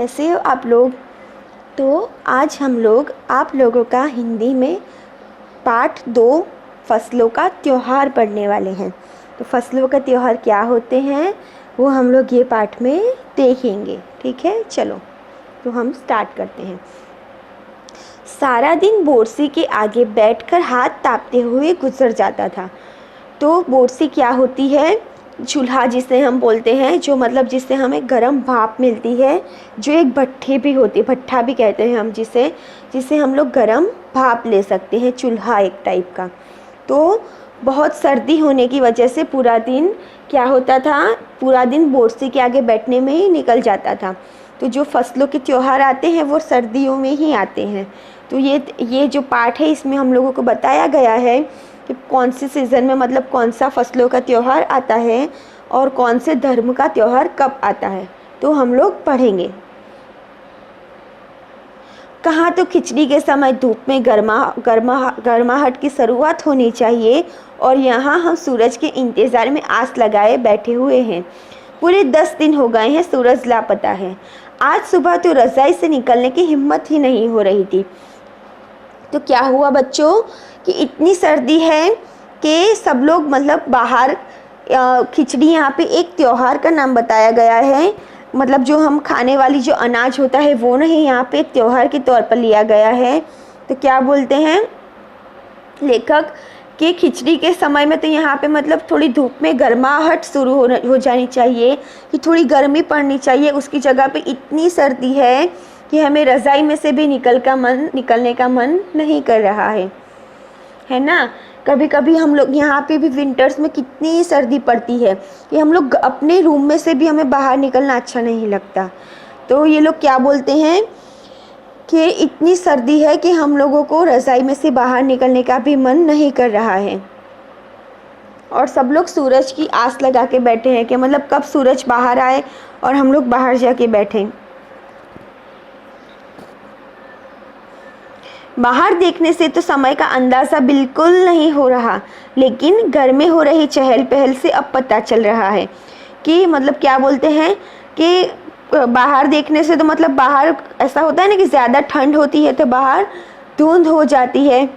कैसे हो आप लोग। तो आज हम लोग आप लोगों का हिंदी में पाठ 2 फसलों का त्यौहार पढ़ने वाले हैं। तो फसलों का त्यौहार क्या होते हैं वो हम लोग ये पाठ में देखेंगे। ठीक है, चलो तो हम स्टार्ट करते हैं। सारा दिन बोरसी के आगे बैठकर हाथ तापते हुए गुजर जाता था। तो बोरसी क्या होती है? चूल्हा जिसे हम बोलते हैं, जो मतलब जिससे हमें गर्म भाप मिलती है, जो एक भट्ठी भी होती है, भट्ठा भी कहते हैं हम जिसे हम लोग गर्म भाप ले सकते हैं, चूल्हा एक टाइप का। तो बहुत सर्दी होने की वजह से पूरा दिन क्या होता था, पूरा दिन बोरसी के आगे बैठने में ही निकल जाता था। तो जो फसलों के त्यौहार आते हैं वो सर्दियों में ही आते हैं। तो ये जो पाठ है इसमें हम लोगों को बताया गया है कि कौन से सीज़न में मतलब कौन सा फसलों का त्यौहार आता है और कौन से धर्म का त्यौहार कब आता है, तो हम लोग पढ़ेंगे। कहाँ तो खिचड़ी के समय धूप में गर्माहट की शुरुआत होनी चाहिए और यहाँ हम सूरज के इंतज़ार में आस लगाए बैठे हुए हैं। पूरे 10 दिन हो गए हैं, सूरज लापता है। आज सुबह तो रज़ाई से निकलने की हिम्मत ही नहीं हो रही थी। तो क्या हुआ बच्चों कि इतनी सर्दी है कि सब लोग मतलब बाहर, खिचड़ी यहाँ पे एक त्यौहार का नाम बताया गया है, मतलब जो हम खाने वाली जो अनाज होता है वो नहीं, यहाँ पे एक त्यौहार के तौर पर लिया गया है। तो क्या बोलते हैं लेखक कि खिचड़ी के समय में तो यहाँ पे मतलब थोड़ी धूप में गर्माहट शुरू हो जानी चाहिए, कि थोड़ी गर्मी पड़नी चाहिए। उसकी जगह पे इतनी सर्दी है कि हमें रज़ाई में से भी निकलने का मन नहीं कर रहा है ना। कभी कभी हम लोग यहाँ पे भी विंटर्स में कितनी सर्दी पड़ती है कि हम लोग अपने रूम में से भी हमें बाहर निकलना अच्छा नहीं लगता। तो ये लोग क्या बोलते हैं कि इतनी सर्दी है कि हम लोगों को रज़ाई में से बाहर निकलने का भी मन नहीं कर रहा है। और सब लोग सूरज की आस लगा के बैठे हैं कि मतलब कब सूरज बाहर आए और हम लोग बाहर जाके बैठें। बाहर देखने से तो समय का अंदाज़ा बिल्कुल नहीं हो रहा, लेकिन घर में हो रही चहल पहल से अब पता चल रहा है कि मतलब क्या बोलते हैं कि बाहर देखने से तो मतलब बाहर ऐसा होता है ना कि ज़्यादा ठंड होती है तो बाहर धुंध हो जाती है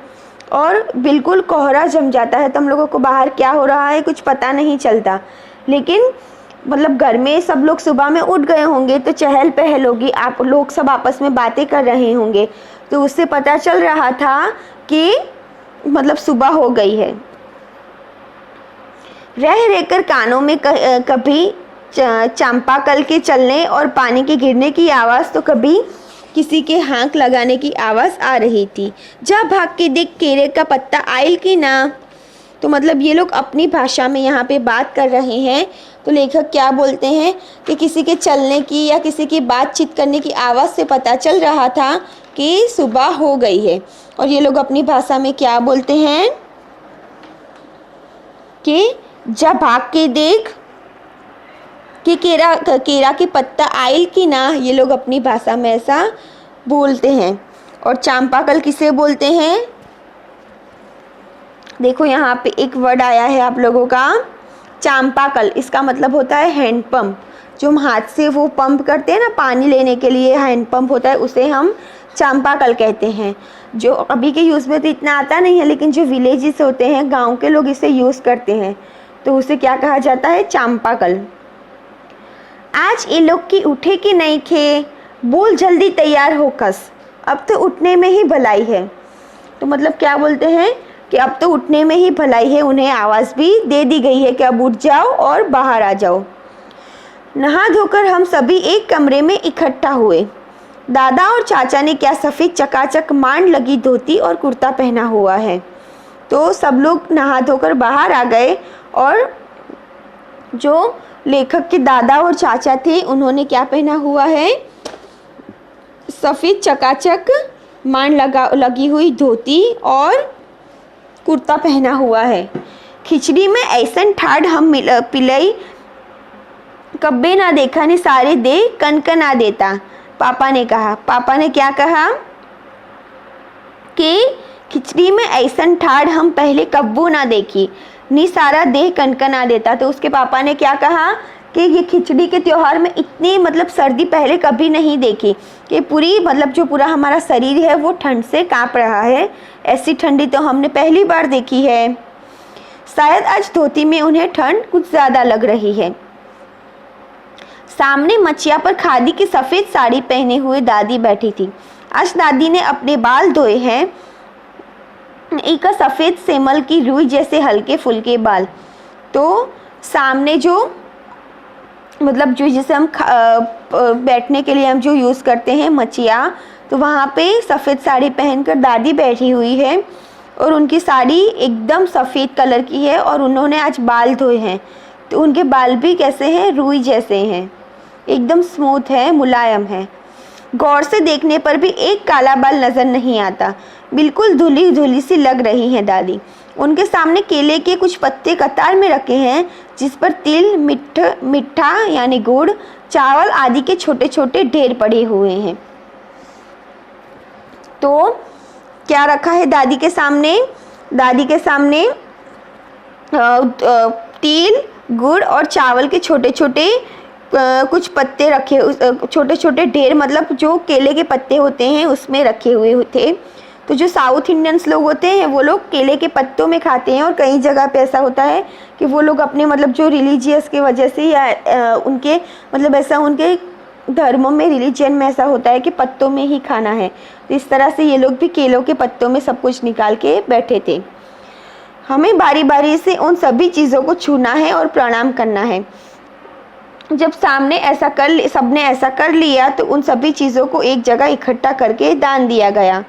और बिल्कुल कोहरा जम जाता है, तो हम लोगों को बाहर क्या हो रहा है कुछ पता नहीं चलता। लेकिन मतलब घर में सब लोग सुबह में उठ गए होंगे तो चहल पहल होगी, आप लोग सब आपस में बातें कर रहे होंगे, तो उससे पता चल रहा था कि मतलब सुबह हो गई है। रह रहकर कानों में कभी चांपाकल के चलने और पानी के गिरने की आवाज़ तो कभी किसी के हाँक लगाने की आवाज़ आ रही थी। जा भाग के देख केरे का पत्ता आयल की ना। तो मतलब ये लोग अपनी भाषा में यहाँ पे बात कर रहे हैं। तो लेखक क्या बोलते हैं कि किसी के चलने की या किसी की बातचीत करने की आवाज़ से पता चल रहा था कि सुबह हो गई है। और ये लोग अपनी भाषा में क्या बोलते हैं कि जा भाग के देख कि केरा के पत्ता आयल की ना। ये लोग अपनी भाषा में ऐसा बोलते हैं। और चांपाकल किसे बोलते हैं? देखो यहाँ पे एक वर्ड आया है आप लोगों का चांपाकल। इसका मतलब होता है हैंड पंप। जो हम हाथ से वो पंप करते हैं ना पानी लेने के लिए, हैंड पंप होता है, उसे हम चांपाकल कहते हैं। जो अभी के यूज़ में तो इतना आता नहीं है, लेकिन जो विलेजेस होते हैं, गांव के लोग इसे यूज़ करते हैं, तो उसे क्या कहा जाता है? चांपाकल। आज ये लोग की उठे कि नहीं खे, बोल जल्दी तैयार हो कस, अब तो उठने में ही भलाई है। तो मतलब क्या बोलते हैं कि अब तो उठने में ही भलाई है, उन्हें आवाज़ भी दे दी गई है कि अब उठ जाओ और बाहर आ जाओ। नहा धोकर हम सभी एक कमरे में इकट्ठा हुए। दादा और चाचा ने क्या सफ़ेद चकाचक मांड लगी धोती और कुर्ता पहना हुआ है। तो सब लोग नहा धोकर बाहर आ गए और जो लेखक के दादा और चाचा थे उन्होंने क्या पहना हुआ है? सफ़ेद चकाचक मांड लगी हुई धोती और कुर्ता पहना हुआ है। खिचड़ी में ऐसन ठाड़ हम पिलई कब्बे ना देखा ने सारे दे कनकना देता। पापा ने कहा। पापा ने क्या कहा कि खिचड़ी में ऐसन ठाड़ हम पहले कब्बू ना देखी नी सारा देह कनकना देता। तो उसके पापा ने क्या कहा कि ये खिचड़ी के त्यौहार में इतनी मतलब सर्दी पहले कभी नहीं देखी, कि पूरी मतलब जो पूरा हमारा शरीर है वो ठंड से कांप रहा है। ऐसी ठंडी तो हमने पहली बार देखी है। शायद आज धोती में उन्हें ठंड कुछ ज़्यादा लग रही है। सामने मचिया पर खादी की सफ़ेद साड़ी पहने हुए दादी बैठी थी। आज दादी ने अपने बाल धोए हैं, एक सफ़ेद सेमल की रुई जैसे हल्के फुल्के बाल। तो सामने जो मतलब जो जिसे हम बैठने के लिए हम जो यूज़ करते हैं मचिया, तो वहाँ पे सफ़ेद साड़ी पहनकर दादी बैठी हुई है और उनकी साड़ी एकदम सफ़ेद कलर की है और उन्होंने आज बाल धोए हैं। तो उनके बाल भी कैसे हैं, रुई जैसे हैं, एकदम स्मूथ है, मुलायम है। गौर से देखने पर भी एक काला बाल नज़र नहीं आता, बिल्कुल धुली धुली सी लग रही हैं दादी। उनके सामने केले के कुछ पत्ते कतार में रखे हैं, जिस पर तिल, मिठा यानी गुड़, चावल आदि के छोटे छोटे ढेर पड़े हुए हैं। तो क्या रखा है दादी के सामने? दादी के सामने तिल, गुड़ और चावल के छोटे छोटे कुछ पत्ते रखे, छोटे छोटे ढेर, मतलब जो केले के पत्ते होते हैं उसमें रखे हुए थे। तो जो साउथ इंडियंस लोग होते हैं वो लोग केले के पत्तों में खाते हैं, और कई जगह पे ऐसा होता है कि वो लोग अपने मतलब जो रिलीजियस की वजह से या उनके मतलब ऐसा उनके धर्मों में, रिलीजन में ऐसा होता है कि पत्तों में ही खाना है। तो इस तरह से ये लोग भी केलों के पत्तों में सब कुछ निकाल के बैठे थे। हमें बारी बारी से उन सभी चीज़ों को छूना है और प्रणाम करना है। जब सबने ऐसा कर लिया तो उन सभी चीज़ों को एक जगह इकट्ठा करके दान दिया गया।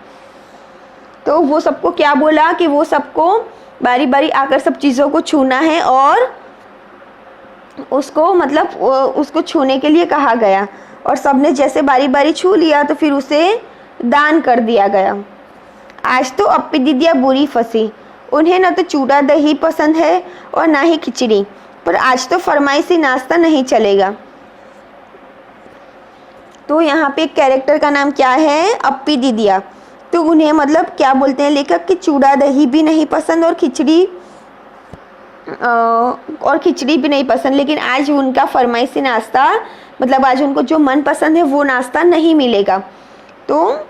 तो वो सबको क्या बोला कि वो सबको बारी बारी आकर सब चीज़ों को छूना है और उसको मतलब उसको छूने के लिए कहा गया, और सबने जैसे बारी बारी छू लिया तो फिर उसे दान कर दिया गया। आज तो अप्पी दीदिया बुरी फंसी, उन्हें न तो चूड़ा दही पसंद है और ना ही खिचड़ी, पर आज तो फरमाइशी नाश्ता नहीं चलेगा। तो यहाँ पे कैरेक्टर का नाम क्या है? अप्पी दीदिया। तो उन्हें मतलब क्या बोलते हैं लेखक कि चूड़ा दही भी नहीं पसंद और खिचड़ी भी नहीं पसंद, लेकिन आज उनका फरमाइशी नाश्ता मतलब आज उनको जो मन पसंद है वो नाश्ता नहीं मिलेगा, तो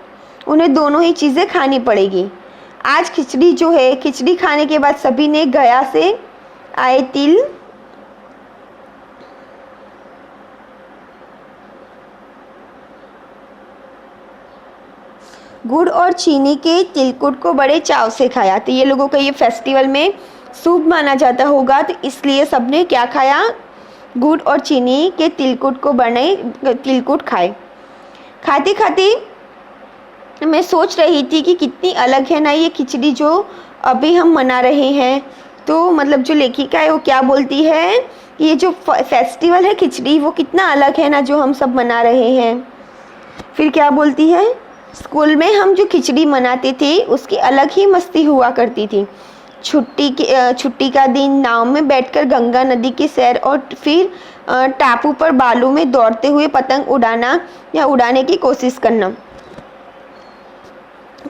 उन्हें दोनों ही चीज़ें खानी पड़ेगी। आज खिचड़ी जो है, खिचड़ी खाने के बाद सभी ने गया से आए तिल, गुड़ और चीनी के तिलकुट को बड़े चाव से खाया। तो ये लोगों का ये फेस्टिवल में शुभ माना जाता होगा, तो इसलिए सबने क्या खाया? गुड़ और चीनी के तिलकुट को बने तिलकुट खाए। खाते खाते मैं सोच रही थी कि कितनी अलग है ना ये खिचड़ी जो अभी हम मना रहे हैं। तो मतलब जो लेखिका है वो क्या बोलती है कि ये जो फेस्टिवल है खिचड़ी वो कितना अलग है ना जो हम सब मना रहे हैं। फिर क्या बोलती है? स्कूल में हम जो खिचड़ी मनाते थे उसकी अलग ही मस्ती हुआ करती थी। छुट्टी का दिन नाव में बैठकर गंगा नदी की सैर और फिर टापू पर बालू में दौड़ते हुए पतंग उड़ाना या उड़ाने की कोशिश करना।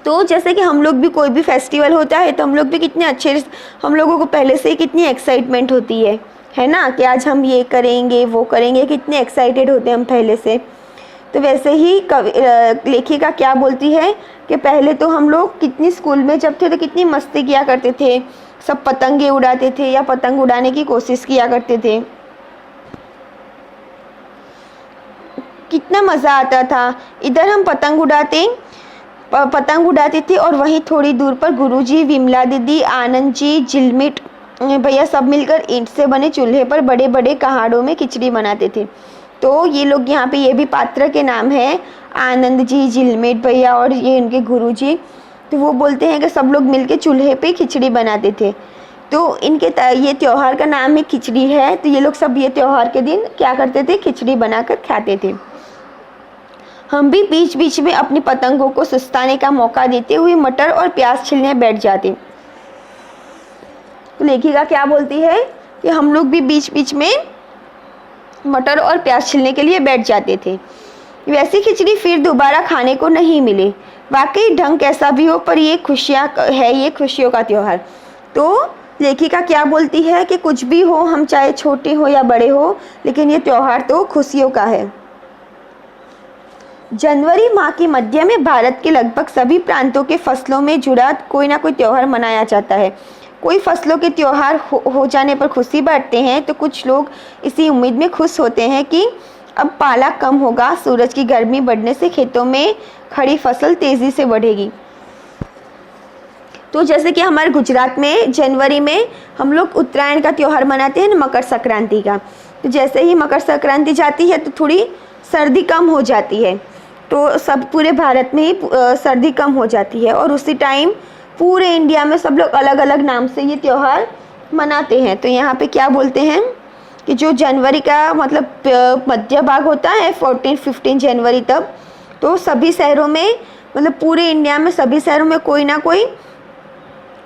तो जैसे कि हम लोग भी कोई भी फेस्टिवल होता है तो हम लोग भी कितने अच्छे, हम लोगों को पहले से कितनी एक्साइटमेंट होती है ना, कि आज हम ये करेंगे वो करेंगे, कितने एक्साइटेड होते हैं हम पहले से। तो वैसे ही लेखिका क्या बोलती है कि पहले तो हम लोग कितनी स्कूल में जब थे तो कितनी मस्ती किया करते थे, सब पतंगे उड़ाते थे या पतंग उड़ाने की कोशिश किया करते थे, कितना मज़ा आता था। इधर हम पतंग उड़ाते थे और वहीं थोड़ी दूर पर गुरुजी, विमला दीदी, आनंद जी, झिलमिट भैया सब मिलकर ईंट से बने चूल्हे पर बड़े बड़े कहाड़ों में खिचड़ी बनाते थे। तो ये लोग यहाँ पे ये भी पात्र के नाम है, आनंद जी, झिलमिट भैया और ये उनके गुरुजी। तो वो बोलते हैं कि सब लोग मिलके चूल्हे पे खिचड़ी बनाते थे। तो इनके ये त्यौहार का नाम है खिचड़ी है। तो ये लोग सब ये त्यौहार के दिन क्या करते थे? खिचड़ी बनाकर खाते थे। हम भी बीच बीच में अपनी पतंगों को सुस्ताने का मौका देते हुए मटर और प्याज छीलने बैठ जाते। तो लेखिका क्या बोलती है कि हम लोग भी बीच बीच में मटर और प्याज छीलने के लिए बैठ जाते थे। वैसी खिचड़ी फिर दोबारा खाने को नहीं मिले। वाकई ढंग कैसा भी हो पर ये खुशियाँ है, ये खुशियों का त्यौहार। तो लेखिका क्या बोलती है कि कुछ भी हो, हम चाहे छोटे हो या बड़े हो, लेकिन ये त्यौहार तो खुशियों का है। जनवरी माह के मध्य में भारत के लगभग सभी प्रांतों के फसलों में जुड़ा कोई ना कोई त्यौहार मनाया जाता है। कोई फसलों के त्यौहार हो जाने पर खुशी बांटते हैं, तो कुछ लोग इसी उम्मीद में खुश होते हैं कि अब पाला कम होगा, सूरज की गर्मी बढ़ने से खेतों में खड़ी फसल तेजी से बढ़ेगी। तो जैसे कि हमारे गुजरात में जनवरी में हम लोग उत्तरायण का त्यौहार मनाते हैं, मकर संक्रांति का। तो जैसे ही मकर संक्रांति जाती है तो थोड़ी सर्दी कम हो जाती है, तो सब पूरे भारत में ही सर्दी कम हो जाती है, और उसी टाइम पूरे इंडिया में सब लोग अलग अलग नाम से ये त्यौहार मनाते हैं। तो यहाँ पे क्या बोलते हैं कि जो जनवरी का मतलब मध्य भाग होता है 14-15 जनवरी तक, तो सभी शहरों में मतलब पूरे इंडिया में सभी शहरों में कोई ना कोई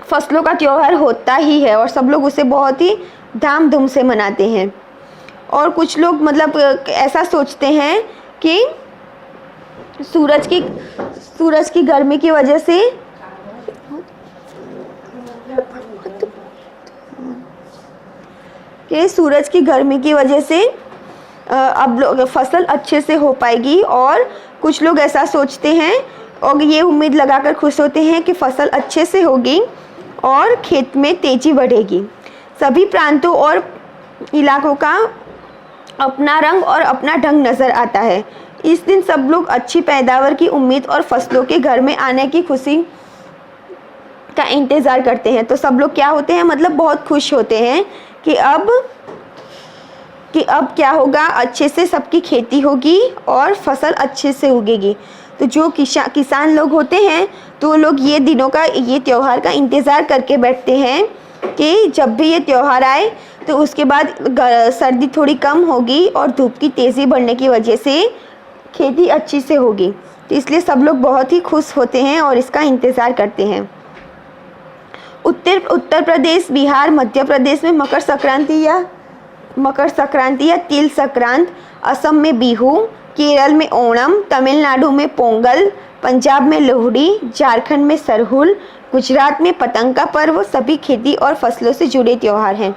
फसलों का त्यौहार होता ही है, और सब लोग उसे बहुत ही धाम धूम से मनाते हैं। और कुछ लोग मतलब ऐसा सोचते हैं कि सूरज की गर्मी की वजह से अब लोग फसल अच्छे से हो पाएगी, और कुछ लोग ऐसा सोचते हैं और ये उम्मीद लगाकर खुश होते हैं कि फसल अच्छे से होगी और खेत में तेजी बढ़ेगी। सभी प्रांतों और इलाकों का अपना रंग और अपना ढंग नज़र आता है। इस दिन सब लोग अच्छी पैदावार की उम्मीद और फसलों के घर में आने की खुशी का इंतज़ार करते हैं। तो सब लोग क्या होते हैं, मतलब बहुत खुश होते हैं कि अब क्या होगा, अच्छे से सबकी खेती होगी और फसल अच्छे से उगेगी। तो जो किसान लोग होते हैं तो लोग ये त्यौहार का इंतज़ार करके बैठते हैं कि जब भी ये त्यौहार आए तो उसके बाद सर्दी थोड़ी कम होगी और धूप की तेज़ी बढ़ने की वजह से खेती अच्छी से होगी। तो इसलिए सब लोग बहुत ही खुश होते हैं और इसका इंतज़ार करते हैं। उत्तर प्रदेश, बिहार, मध्य प्रदेश में मकर संक्रांति या तिल संक्रांत, असम में बिहू, केरल में ओणम, तमिलनाडु में पोंगल, पंजाब में लोहड़ी, झारखंड में सरहुल, गुजरात में पतंग का पर्व सभी खेती और फसलों से जुड़े त्यौहार हैं।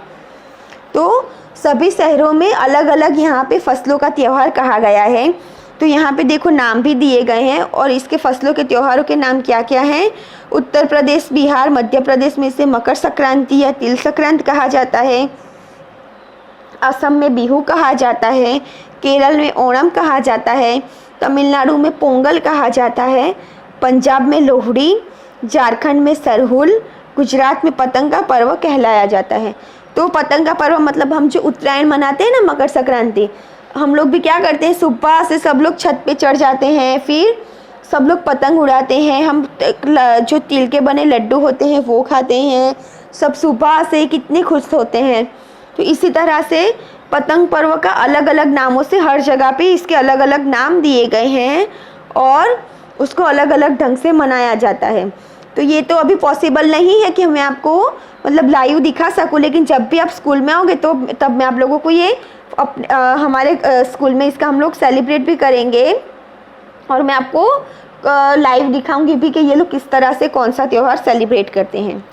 तो सभी शहरों में अलग अलग यहाँ पे फसलों का त्यौहार कहा गया है। तो यहाँ पे देखो नाम भी दिए गए हैं, और इसके फसलों के त्योहारों के नाम क्या क्या हैं। उत्तर प्रदेश, बिहार, मध्य प्रदेश में इसे मकर संक्रांति या तिल संक्रांत कहा जाता है। असम में बिहू कहा जाता है, केरल में ओणम कहा जाता है, तमिलनाडु में पोंगल कहा जाता है, पंजाब में लोहड़ी, झारखंड में सरहुल, गुजरात में पतंग का पर्व कहलाया जाता है। तो पतंग का पर्व मतलब हम जो उत्तरायण मनाते हैं ना, मकर संक्रांति, हम लोग भी क्या करते हैं, सुबह से सब लोग छत पे चढ़ जाते हैं, फिर सब लोग पतंग उड़ाते हैं। हम जो तिल के बने लड्डू होते हैं वो खाते हैं। सब सुबह से कितने खुश होते हैं। तो इसी तरह से पतंग पर्व का अलग अलग नामों से हर जगह पे इसके अलग अलग नाम दिए गए हैं और उसको अलग अलग ढंग से मनाया जाता है। तो ये तो अभी पॉसिबल नहीं है कि मैं आपको मतलब लाइव दिखा सकूं, लेकिन जब भी आप स्कूल में आओगे तो तब मैं आप लोगों को ये हमारे स्कूल में इसका हम लोग सेलिब्रेट भी करेंगे, और मैं आपको लाइव दिखाऊंगी भी कि ये लोग किस तरह से कौन सा त्यौहार सेलिब्रेट करते हैं।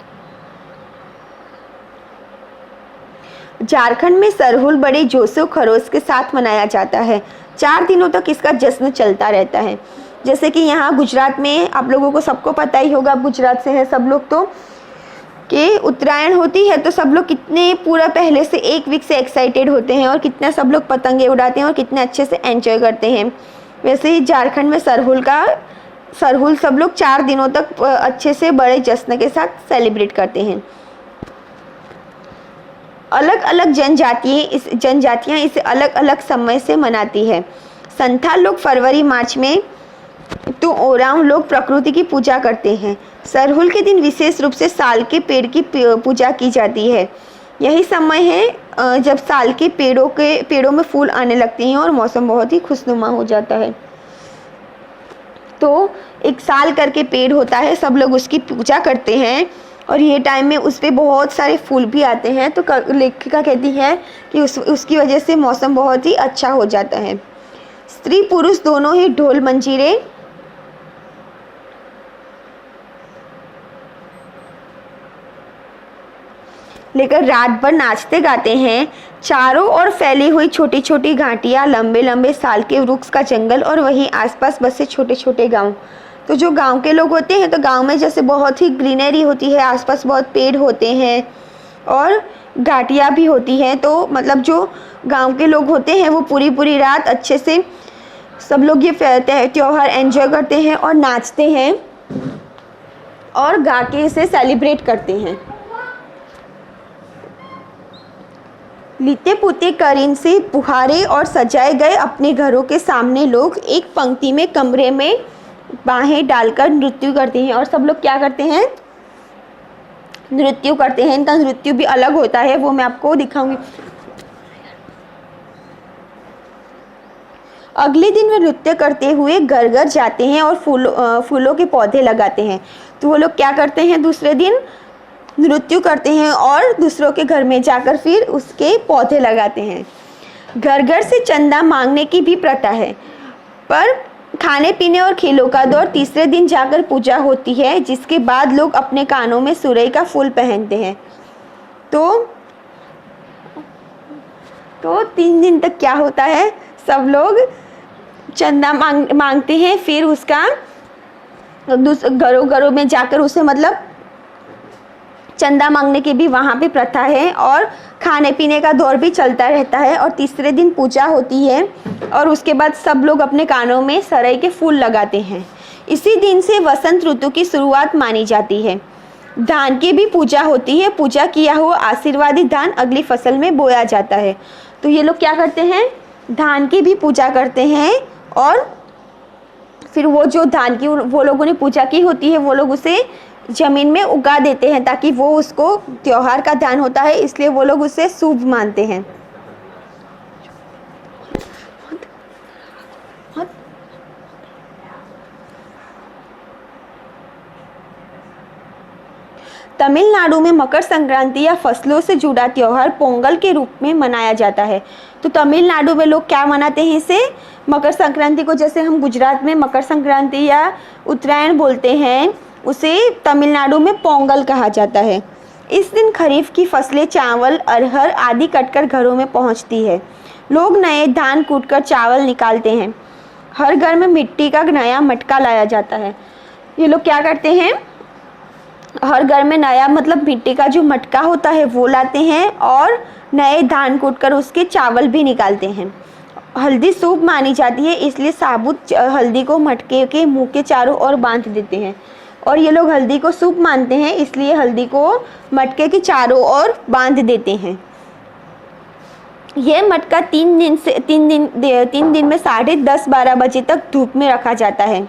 झारखंड में सरहुल बड़े जोशो खरोश के साथ मनाया जाता है। 4 दिनों तक इसका जश्न चलता रहता है। जैसे कि यहाँ गुजरात में आप लोगों को सबको पता ही होगा, गुजरात से है सब लोग, तो कि उत्तरायण होती है तो सब लोग कितने पूरा पहले से 1 वीक से एक्साइटेड होते हैं और कितना सब लोग पतंगे उड़ाते हैं और कितने अच्छे से एंजॉय करते हैं। वैसे ही झारखंड में सरहुल सब लोग 4 दिनों तक अच्छे से बड़े जश्न के साथ सेलिब्रेट करते हैं। अलग अलग जनजातियाँ इसे अलग अलग समय से मनाती है। संथाल लोग फरवरी मार्च में, तो ओरांव लोग प्रकृति की पूजा करते हैं। सरहुल के दिन विशेष रूप से साल के पेड़ की पूजा की जाती है। यही समय है जब साल के पेड़ों में फूल आने लगते हैं और मौसम बहुत ही खुशनुमा हो जाता है। तो एक साल करके पेड़ होता है, सब लोग उसकी पूजा करते हैं और ये टाइम में उस पर बहुत सारे फूल भी आते हैं। तो लेखिका कहती है कि उसकी वजह से मौसम बहुत ही अच्छा हो जाता है। स्त्री पुरुष दोनों ही ढोल मंजीरे लेकर रात भर नाचते गाते हैं। चारों ओर फैली हुई छोटी छोटी घाटियाँ, लंबे लंबे साल के वृक्ष का जंगल और वहीं आसपास बसे छोटे छोटे गांव। तो जो गांव के लोग होते हैं तो गांव में जैसे बहुत ही ग्रीनरी होती है, आसपास बहुत पेड़ होते हैं और घाटियाँ भी होती हैं। तो मतलब जो गांव के लोग होते हैं वो पूरी पूरी रात अच्छे से सब लोग ये त्योहार एंजॉय करते हैं और नाचते हैं और गा के इसे सेलिब्रेट करते हैं। लीते पुते करीन से पुहारे और सजाए गए अपने घरों के सामने लोग एक पंक्ति में कमरे में बाहें डालकर नृत्य करते हैं। और सब लोग क्या करते हैं? नृत्य करते हैं। इनका नृत्य भी अलग होता है, वो मैं आपको दिखाऊंगी। अगले दिन वे नृत्य करते हुए घर घर जाते हैं और फूलों के पौधे लगाते हैं। तो वो लोग क्या करते हैं? दूसरे दिन नृत्य करते हैं और दूसरों के घर में जाकर फिर उसके पौधे लगाते हैं। घर घर से चंदा मांगने की भी प्रथा है, पर खाने पीने और खेलों का दौर तीसरे दिन जाकर पूजा होती है, जिसके बाद लोग अपने कानों में सुरई का फूल पहनते हैं। तो 3 दिन तक क्या होता है? सब लोग चंदा मांगते हैं, फिर उसका घरों घरों में जाकर उसे मतलब चंदा मांगने की भी वहाँ पे प्रथा है और खाने पीने का दौर भी चलता रहता है। और तीसरे दिन पूजा होती है और उसके बाद सब लोग अपने कानों में सरई के फूल लगाते हैं। इसी दिन से वसंत ऋतु की शुरुआत मानी जाती है। धान की भी पूजा होती है। पूजा किया हुआ आशीर्वादी धान अगली फसल में बोया जाता है। तो ये लोग क्या करते हैं? धान की भी पूजा करते हैं और फिर वो जो धान की वो लोगों ने पूजा की होती है वो लोग उसे ज़मीन में उगा देते हैं, ताकि वो उसको त्योहार का धान होता है इसलिए वो लोग उसे शुभ मानते हैं। तमिलनाडु में मकर संक्रांति या फसलों से जुड़ा त्योहार पोंगल के रूप में मनाया जाता है। तो तमिलनाडु में लोग क्या मनाते हैं? इसे मकर संक्रांति को, जैसे हम गुजरात में मकर संक्रांति या उत्तरायण बोलते हैं, उसे तमिलनाडु में पोंगल कहा जाता है। इस दिन खरीफ की फसलें चावल, अरहर आदि कटकर घरों में पहुंचती है। लोग नए धान कूटकर चावल निकालते हैं। हर घर में मिट्टी का नया मटका लाया जाता है। ये लोग क्या करते हैं? हर घर में नया मतलब मिट्टी का जो मटका होता है वो लाते हैं और नए धान कूटकर उसके चावल भी निकालते हैं। हल्दी शुभ मानी जाती है, इसलिए साबुत हल्दी को मटके के मुंह के चारों ओर बांध देते हैं। और ये लोग हल्दी को शुभ मानते हैं, इसलिए हल्दी को मटके के चारों ओर बांध देते हैं। यह मटका 3 दिन में 10:30-12 बजे तक धूप में रखा जाता है।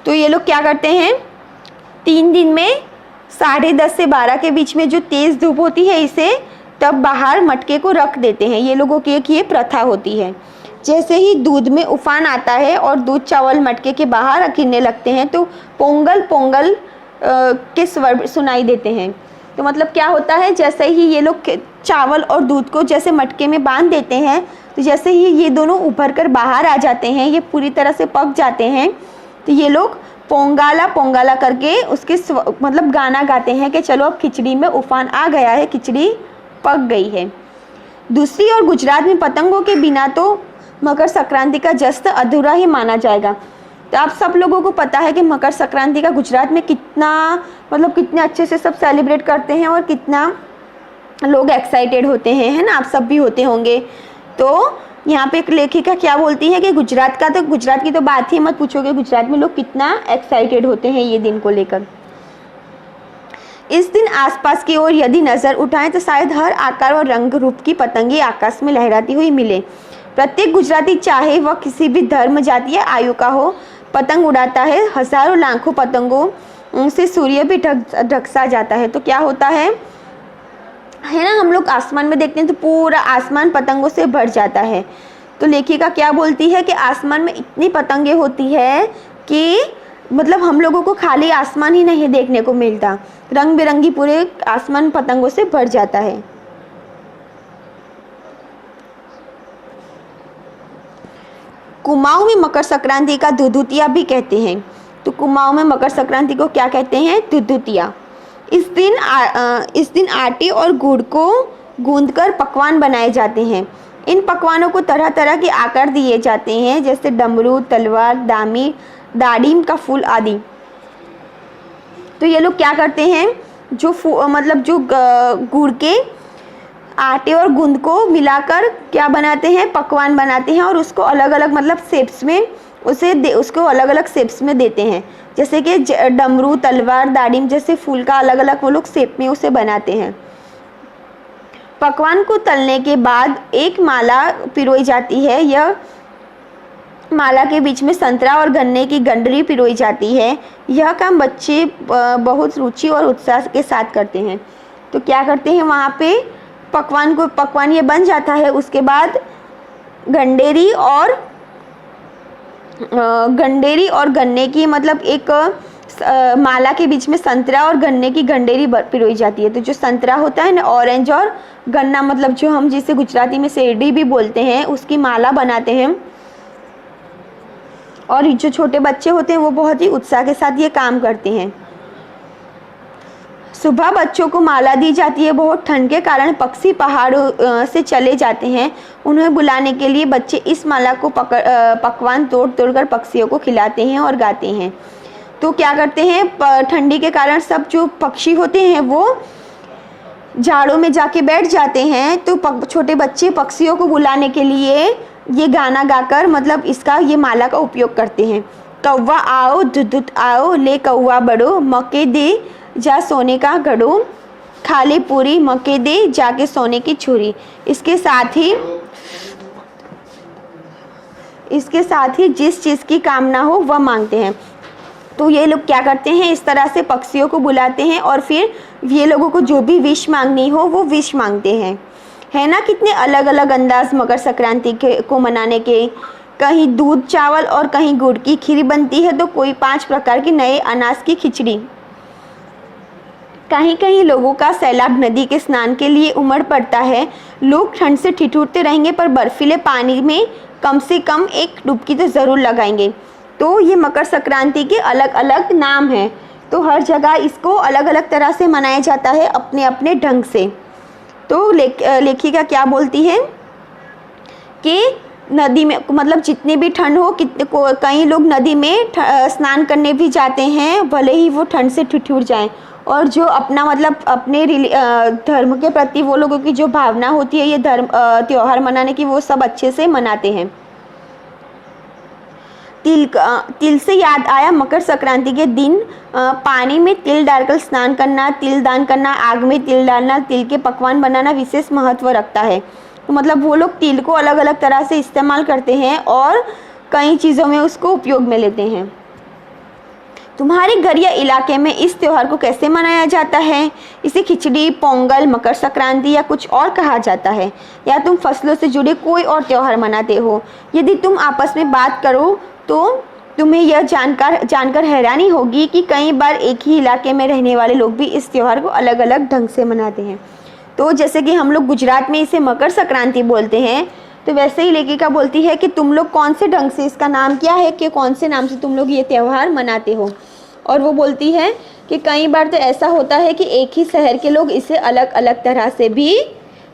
तो ये लोग क्या करते हैं? 3 दिन में 10:30 से 12 के बीच में जो तेज़ धूप होती है इसे तब बाहर मटके को रख देते हैं। ये लोगों की एक ये प्रथा होती है। जैसे ही दूध में उफान आता है और दूध चावल मटके के बाहर गिरने लगते हैं तो पोंगल पोंगल के स्वर सुनाई देते हैं। तो मतलब क्या होता है? जैसे ही ये लोग चावल और दूध को जैसे मटके में बांध देते हैं तो जैसे ही ये दोनों उभर कर बाहर आ जाते हैं, ये पूरी तरह से पक जाते हैं, तो ये लोग पोंगाला पोंगाला करके उसके मतलब गाना गाते हैं कि चलो अब खिचड़ी में उफान आ गया है, खिचड़ी पक गई है। दूसरी ओर गुजरात में पतंगों के बिना तो मकर संक्रांति का जश्न अधूरा ही माना जाएगा। तो आप सब लोगों को पता है कि मकर संक्रांति का गुजरात में कितना मतलब कितने अच्छे से सब सेलिब्रेट करते हैं और कितना लोग एक्साइटेड होते हैं, है ना? आप सब भी होते होंगे। तो यहाँ पे एक लेखिका क्या बोलती है कि गुजरात की तो बात ही मत पूछोगे, गुजरात में लोग कितना एक्साइटेड होते हैं ये दिन को लेकर। इस दिन आसपास की ओर यदि नज़र उठाएं तो शायद हर आकार और रंग रूप की पतंगे आकाश में लहराती हुई मिले। प्रत्येक गुजराती, चाहे वह किसी भी धर्म, जाति या आयु का हो, पतंग उड़ाता है। हजारों लाखों पतंगों से सूर्य भी ढकसा जाता है। तो क्या होता है ना, हम लोग आसमान में देखते हैं तो पूरा आसमान पतंगों से भर जाता है। तो लेखिका क्या बोलती है कि आसमान में इतनी पतंगे होती है कि मतलब हम लोगों को खाली आसमान ही नहीं देखने को मिलता, रंग बिरंगी पूरे आसमान पतंगों से भर जाता है। कुमाऊं में मकर संक्रांति का दुधुतिया भी कहते हैं। तो कुमाऊं में मकर संक्रांति को क्या कहते हैं? दुधुतिया। इस दिन आटे और गुड़ को गूंदकर पकवान बनाए जाते हैं। इन पकवानों को तरह तरह के आकार दिए जाते हैं, जैसे डमरू, तलवार, दाड़िम का फूल आदि। तो ये लोग क्या करते हैं, जो गुड़ के आटे और गूंद को मिलाकर क्या बनाते हैं, पकवान बनाते हैं और उसको अलग अलग मतलब शेप्स में उसको अलग अलग शेप्स में देते हैं। जैसे कि डमरू, तलवार, दाड़िम जैसे फूल का अलग अलग वो लोग शेप में उसे बनाते हैं। पकवान को तलने के बाद एक माला पिरोई जाती है। यह माला के बीच में संतरा और गन्ने की गंडरी पिरोई जाती है। यह काम बच्चे बहुत रुचि और उत्साह के साथ करते हैं। तो क्या करते हैं, वहाँ पे पकवान ये बन जाता है। उसके बाद गंडेरी और गन्ने की मतलब एक माला के बीच में संतरा और गन्ने की गंडेरी पिरोई जाती है। तो जो संतरा होता है ना, ऑरेंज, और गन्ना मतलब जो हम जिसे गुजराती में शेरडी भी बोलते हैं, उसकी माला बनाते हैं। और जो छोटे बच्चे होते हैं वो बहुत ही उत्साह के साथ ये काम करते हैं। सुबह बच्चों को माला दी जाती है। बहुत ठंड के कारण पक्षी पहाड़ों से चले जाते हैं। उन्हें बुलाने के लिए बच्चे इस माला को पकवान तोड़ कर पक्षियों को खिलाते हैं और गाते हैं। तो क्या करते हैं, ठंडी के कारण सब जो पक्षी होते हैं वो झाड़ों में जाके बैठ जाते हैं। तो छोटे बच्चे पक्षियों को बुलाने के लिए ये गाना गाकर मतलब ये माला का उपयोग करते हैं। कौवा आओ दूध आओ, ले कौवा बड़ो, मके दे जा सोने का घड़ो, खा ले पूरी, मके दे जाके सोने की छुरी। इसके साथ ही जिस चीज़ की कामना हो वह मांगते हैं। तो ये लोग क्या करते हैं, इस तरह से पक्षियों को बुलाते हैं और फिर ये लोगों को जो भी विश मांगनी हो वो विश मांगते हैं। है ना, कितने अलग अलग अंदाज मकर संक्रांति को मनाने के। कहीं दूध चावल और कहीं गुड़ की खीर बनती है, तो कोई 5 प्रकार के नए अनाज की खिचड़ी। कहीं कहीं लोगों का सैलाब नदी के स्नान के लिए उमड़ पड़ता है। लोग ठंड से ठिठुरते रहेंगे पर बर्फीले पानी में कम से कम एक डुबकी तो ज़रूर लगाएंगे। तो ये मकर संक्रांति के अलग अलग नाम हैं। तो हर जगह इसको अलग अलग तरह से मनाया जाता है, अपने अपने ढंग से। तो लेखिका क्या बोलती है कि नदी में मतलब जितनी भी ठंड हो, कई लोग नदी में स्नान करने भी जाते हैं, भले ही वो ठंड से ठिठुर जाएं। और जो अपना मतलब अपने धर्म के प्रति वो लोगों की जो भावना होती है ये त्योहार मनाने की, वो सब अच्छे से मनाते हैं। तिल से याद आया, मकर संक्रांति के दिन पानी में तिल डालकर स्नान करना, तिल दान करना, आग में तिल डालना, तिल के पकवान बनाना विशेष महत्व रखता है। तो मतलब वो लोग तिल को अलग अलग तरह से इस्तेमाल करते हैं और कई चीज़ों में उसको उपयोग में लेते हैं। तुम्हारे घर या इलाके में इस त्यौहार को कैसे मनाया जाता है? इसे खिचड़ी, पोंगल, मकर संक्रांति या कुछ और कहा जाता है, या तुम फसलों से जुड़े कोई और त्यौहार मनाते हो? यदि तुम आपस में बात करो तो तुम्हें यह जानकर हैरानी होगी कि कई बार एक ही इलाके में रहने वाले लोग भी इस त्यौहार को अलग अलग ढंग से मनाते हैं। तो जैसे कि हम लोग गुजरात में इसे मकर संक्रांति बोलते हैं, तो वैसे ही लेखिका बोलती है कि तुम लोग कौन से ढंग से, इसका नाम क्या है कि कौन से नाम से तुम लोग ये त्यौहार मनाते हो। और वो बोलती है कि कई बार तो ऐसा होता है कि एक ही शहर के लोग इसे अलग अलग तरह से भी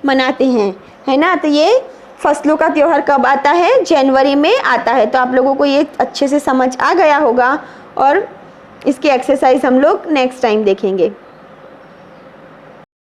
मनाते हैं, है ना। तो ये फसलों का त्यौहार कब आता है? जनवरी में आता है। तो आप लोगों को ये अच्छे से समझ आ गया होगा और इसकी एक्सरसाइज हम लोग नेक्स्ट टाइम देखेंगे।